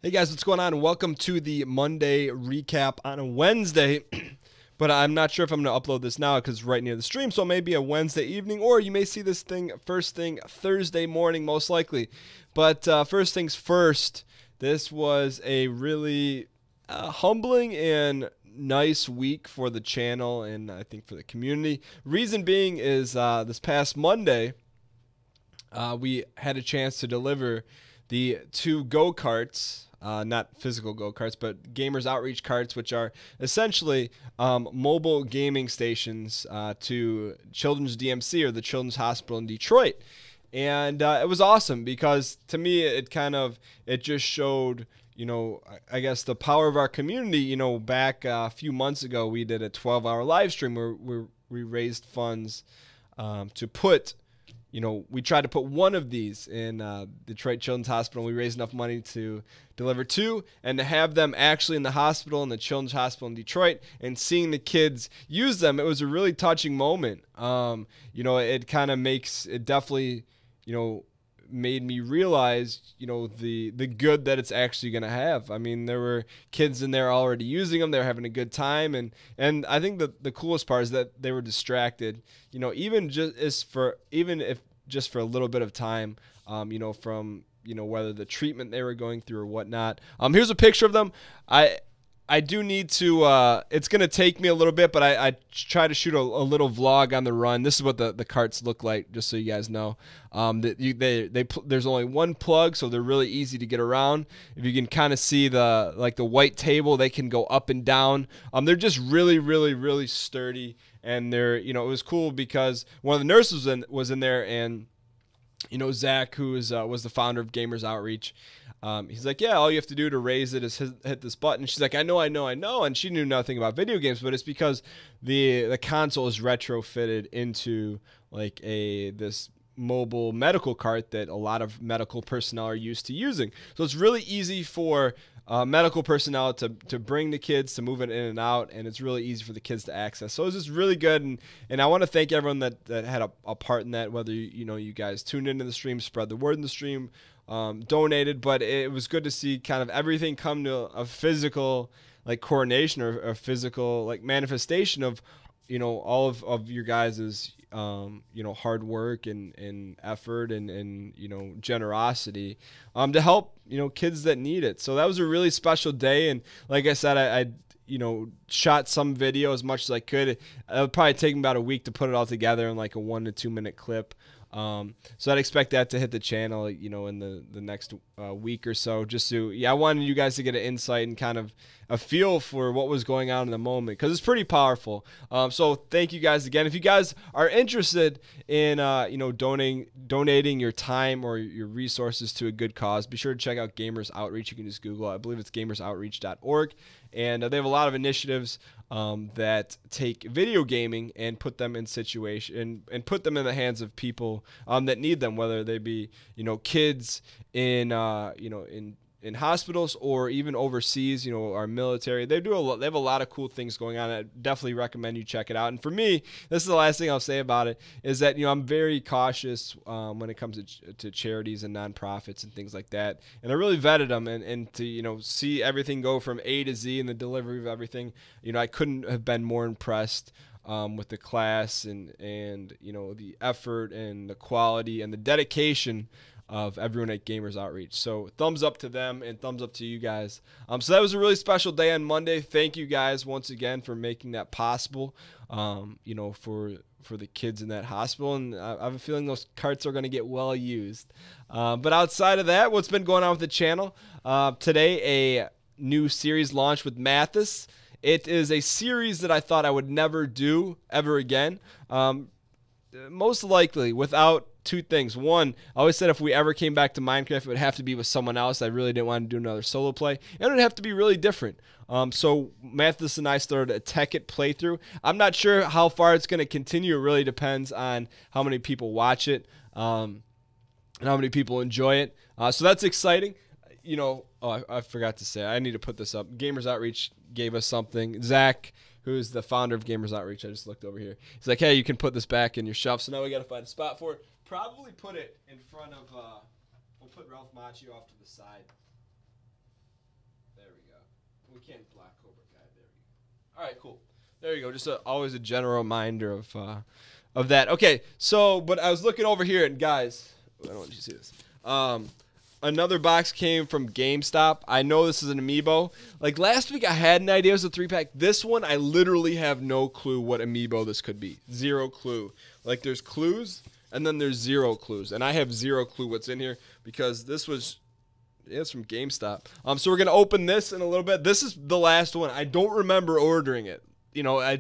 Hey guys, what's going on? Welcome to the Monday recap on a Wednesday. But I'm not sure if I'm going to upload this now because it's right near the stream, so it may be a Wednesday evening, or you may see this thing first thing Thursday morning, most likely. But first things first, this was a really humbling and nice week for the channel and I think for the community. Reason being is this past Monday, we had a chance to deliver the two go-karts, not physical go-karts, but Gamers Outreach carts, which are essentially mobile gaming stations to Children's DMC, or the Children's Hospital in Detroit. And it was awesome because to me it just showed, I guess the power of our community. Back a few months ago, we did a 12-hour live stream where we raised funds to put, we tried to put one of these in Detroit Children's Hospital. We raised enough money to deliver two, and to have them actually in the hospital, in the Children's Hospital in Detroit, and seeing the kids use them, it was a really touching moment. It kind of it definitely, made me realize, the good that it's actually going to have. I mean, there were kids in there already using them. They were having a good time. And I think the coolest part is that they were distracted, even if just for a little bit of time, from, whether the treatment they were going through or whatnot. Here's a picture of them. I do need to, it's going to take me a little bit, but I try to shoot a little vlog on the run. This is what the carts look like, just so you guys know. There's only one plug, so they're really easy to get around. If you can kind of see the white table, they can go up and down. They're just really, really, really sturdy. And it was cool because one of the nurses was in there, and, Zach, who was the founder of Gamers Outreach, he's like, yeah, all you have to do to raise it is hit this button. She's like, I know. And she knew nothing about video games, but it's because the console is retrofitted into like this mobile medical cart that a lot of medical personnel are used to using. So it's really easy for medical personnel to bring the kids, to move it in and out, and it's really easy for the kids to access. So it was just really good, and I want to thank everyone that had a part in that, whether you guys tuned into the stream, spread the word in the stream, donated, but it was good to see kind of everything come to a physical coordination, or a physical manifestation of all of your guys's hard work and effort and generosity to help kids that need it. So that was a really special day, and like I said, I shot some video as much as I could. It would probably take me about a week to put it all together in like a 1 to 2 minute clip. So I'd expect that to hit the channel, in the next week or so. Just to, I wanted you guys to get an insight and kind of a feel for what was going on in the moment, because it's pretty powerful. So thank you guys again. If you guys are interested in, donating your time or your resources to a good cause, be sure to check out Gamers Outreach. You can just Google it. I believe it's gamersoutreach.org. And they have a lot of initiatives that take video gaming and put them in situation and put them in the hands of people that need them, whether they be kids in in hospitals or even overseas, our military. They have a lot of cool things going on. I definitely recommend you check it out. And for me, this is the last thing I'll say about it, is that I'm very cautious when it comes to charities and nonprofits and things like that. And I really vetted them, and to see everything go from A to Z in the delivery of everything. I couldn't have been more impressed with the class and the effort and the quality and the dedication of everyone at Gamers Outreach. So thumbs up to them and thumbs up to you guys. So that was a really special day on Monday. Thank you guys once again for making that possible, for the kids in that hospital. And I have a feeling those carts are going to get well used. But outside of that, what's been going on with the channel? Today, a new series launched with Mathis. It is a series that I thought I would never do ever again. Most likely without two things. One, I always said if we ever came back to Minecraft, it would have to be with someone else. I really didn't want to do another solo play, and it would have to be really different. So Mathis and I started a Tekkit playthrough. I'm not sure how far it's going to continue. It really depends on how many people watch it and how many people enjoy it. So that's exciting. I forgot to say, I need to put this up. Gamers Outreach gave us something. Zach, who's the founder of Gamers Outreach, I just looked over here. He's like, hey, you can put this back in your shelf. So now we got to find a spot for it. Probably put it in front of, we'll put Ralph Macchio off to the side. We can't block Cobra Kai. There we go. All right, cool. There you go. Just always a general reminder of that. Okay, so but I was looking over here, and guys, I don't want you to see this. Another box came from GameStop. I know this is an amiibo. Like last week, I had an idea it was a 3-pack. This one, I literally have no clue what amiibo this could be. Zero clue. Like there's clues, and then there's zero clues, and I have zero clue what's in here because this was. Yeah, it's from GameStop. So we're gonna open this in a little bit. This is the last one. I don't remember ordering it. You know, I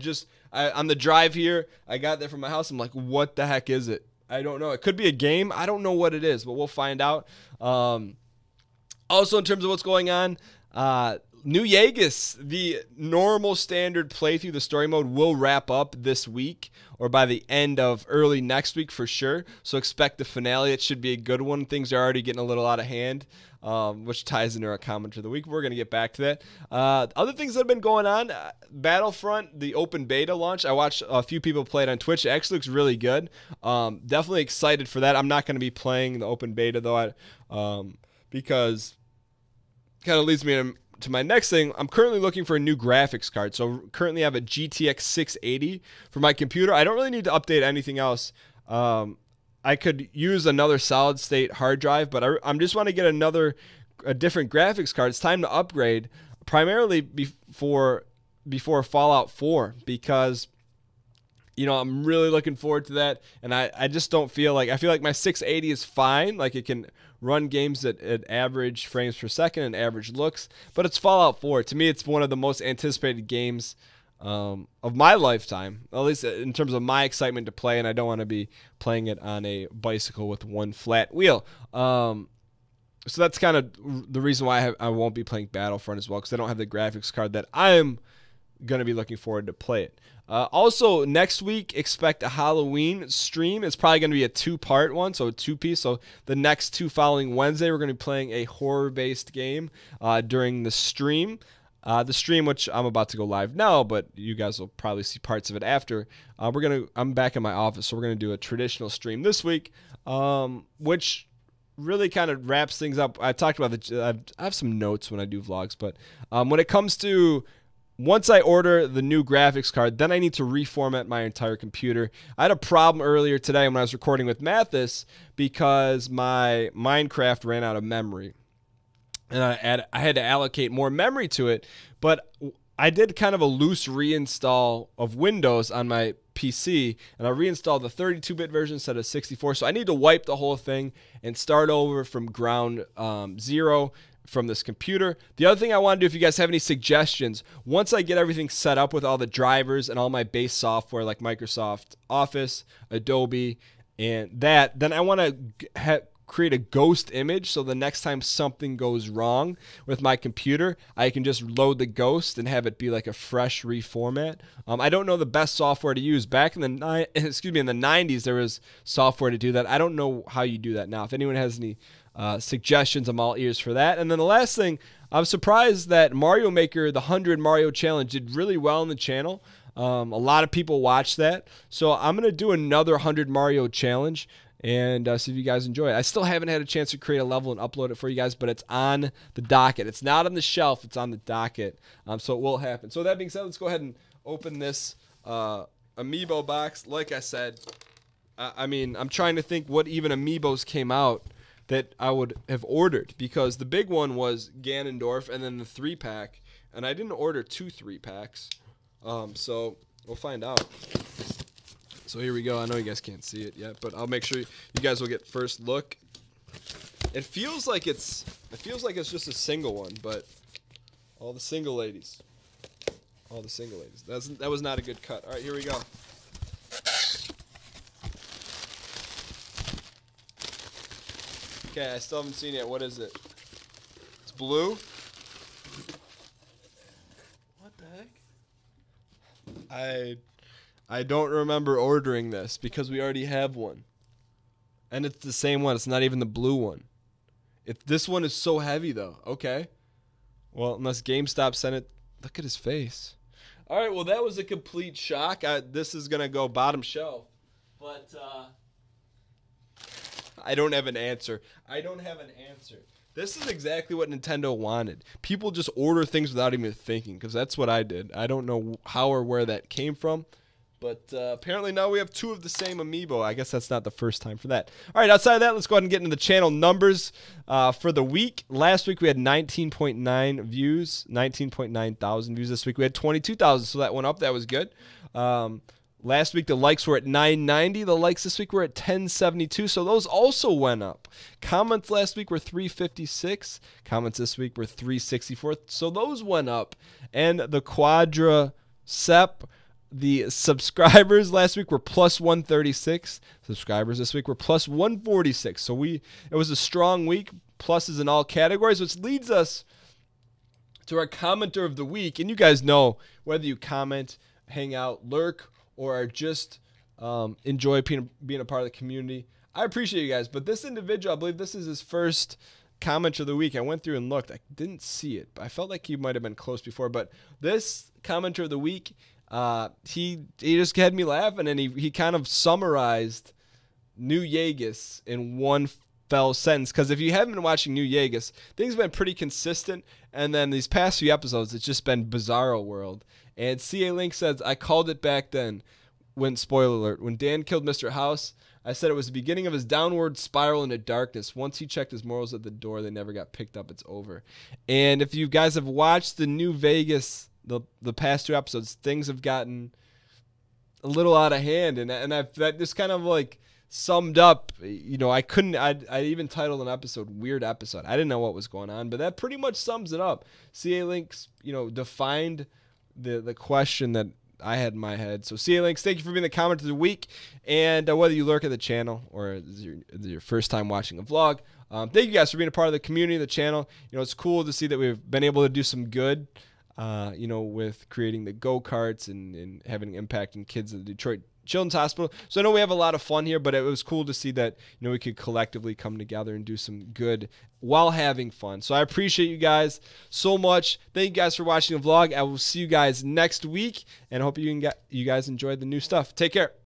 on the drive here, I got there from my house. I'm like, what the heck is it? I don't know. It could be a game. I don't know what it is, but we'll find out. Also, in terms of what's going on, New Vegas, the normal standard playthrough, the story mode, will wrap up this week or by the end of early next week for sure. So expect the finale. It should be a good one. Things are already getting a little out of hand, which ties into our comment of the week. We're going to get back to that. Other things that have been going on, Battlefront, the open beta launch. I watched a few people play it on Twitch. It actually looks really good. Definitely excited for that. I'm not going to be playing the open beta, though, because it kind of leads me to my next thing. I'm currently looking for a new graphics card. So currently I have a GTX 680 for my computer. I don't really need to update anything else. I could use another solid state hard drive, but I just want to get a different graphics card. It's time to upgrade, primarily before Fallout 4, because I'm really looking forward to that, and I just don't feel like I feel like my 680 is fine. Like it can run games at average frames per second and average looks, but it's Fallout 4. To me, it's one of the most anticipated games of my lifetime, at least in terms of my excitement to play, and I don't want to be playing it on a bicycle with one flat wheel. So that's kind of the reason why I won't be playing Battlefront as well, because I don't have the graphics card that I'm going to be looking forward to play it. Also, next week, expect a Halloween stream. It's probably going to be a 2-part one, so a 2-piece. So the next 2 following Wednesday, we're going to be playing a horror-based game during the stream. Which I'm about to go live now, but you guys will probably see parts of it after. I'm back in my office, so we're going to do a traditional stream this week, which really kind of wraps things up. I talked about I have some notes when I do vlogs, but when it comes to once I order the new graphics card, then I need to reformat my entire computer. I had a problem earlier today when I was recording with Mathis because my Minecraft ran out of memory. And I had to allocate more memory to it, but I did kind of a loose reinstall of Windows on my PC, and I reinstalled the 32-bit version instead of 64. So I need to wipe the whole thing and start over from ground zero from this computer. The other thing I want to do, if you guys have any suggestions, once I get everything set up with all the drivers and all my base software like Microsoft Office, Adobe, and that, then I want to create a ghost image, so the next time something goes wrong with my computer, I can just load the ghost and have it be like a fresh reformat. I don't know the best software to use. Back in the in the 90s, there was software to do that. I don't know how you do that now. If anyone has any suggestions, I'm all ears for that. And then the last thing, I'm surprised that Mario Maker, the 100 Mario Challenge, did really well on the channel. A lot of people watched that. So I'm going to do another 100 Mario Challenge and see if you guys enjoy it. I still haven't had a chance to create a level and upload it for you guys, but it's on the docket. It's not on the shelf. It's on the docket, so it will happen. So that being said, let's go ahead and open this Amiibo box. Like I said, I'm trying to think what even Amiibos came out that I would have ordered, because the big one was Ganondorf and then the 3-pack, and I didn't order 2 3-packs, so we'll find out. So here we go. I know you guys can't see it yet, but I'll make sure you guys will get first look. It feels like it's just a single one, but all the single ladies. That was not a good cut. All right, here we go. Okay, I still haven't seen it yet. What is it? It's blue. What the heck? I don't remember ordering this because we already have one. And it's the same one. It's not even the blue one. This one is so heavy, though. Okay. Well, unless GameStop sent it. Look at his face. All right, well, that was a complete shock. This is going to go bottom shelf. But I don't have an answer. This is exactly what Nintendo wanted. People just order things without even thinking, because that's what I did. I don't know how or where that came from, but apparently now we have 2 of the same amiibo. I guess that's not the first time for that. All right, outside of that, let's go ahead and get into the channel numbers for the week. Last week we had 19.9 views, 19.9 thousand views. This week we had 22,000, so that went up. That was good. Last week, the likes were at 990. The likes this week were at 1072, so those also went up. Comments last week were 356. Comments this week were 364, so those went up. And the quadricep, the subscribers last week were plus 136. Subscribers this week were plus 146. So it was a strong week, pluses in all categories, which leads us to our commenter of the week. And you guys know, whether you comment, hang out, lurk, or just enjoy being a part of the community, I appreciate you guys. But this individual, I believe this is his first comment of the week. I went through and looked. I didn't see it, but I felt like he might have been close before. But this commenter of the week, he just had me laughing, and he kind of summarized New Vegas in one fell sentence. Because if you haven't been watching New Vegas, things have been pretty consistent, and then these past few episodes, it's just been Bizarro World. And CA Link says, I called it back then, spoiler alert, when Dan killed Mr. House, I said it was the beginning of his downward spiral into darkness. Once he checked his morals at the door, they never got picked up. It's over. And if you guys have watched the New Vegas, the past 2 episodes, things have gotten a little out of hand. And that just kind of like summed up, you know, I even titled an episode Weird Episode. I didn't know what was going on, but that pretty much sums it up. CA Links, you know, defined the question that I had in my head. So CA Links, thank you for being the commenter of the week. And whether you lurk at the channel or this is your first time watching a vlog, thank you guys for being a part of the community, the channel. You know, it's cool to see that we've been able to do some good, you know, with creating the go-karts and having an impact in kids in the Detroit Children's Hospital. So I know we have a lot of fun here, but it was cool to see that, you know, we could collectively come together and do some good while having fun. So I appreciate you guys so much. Thank you guys for watching the vlog. I will see you guys next week, and I hope you guys enjoyed the new stuff. Take care.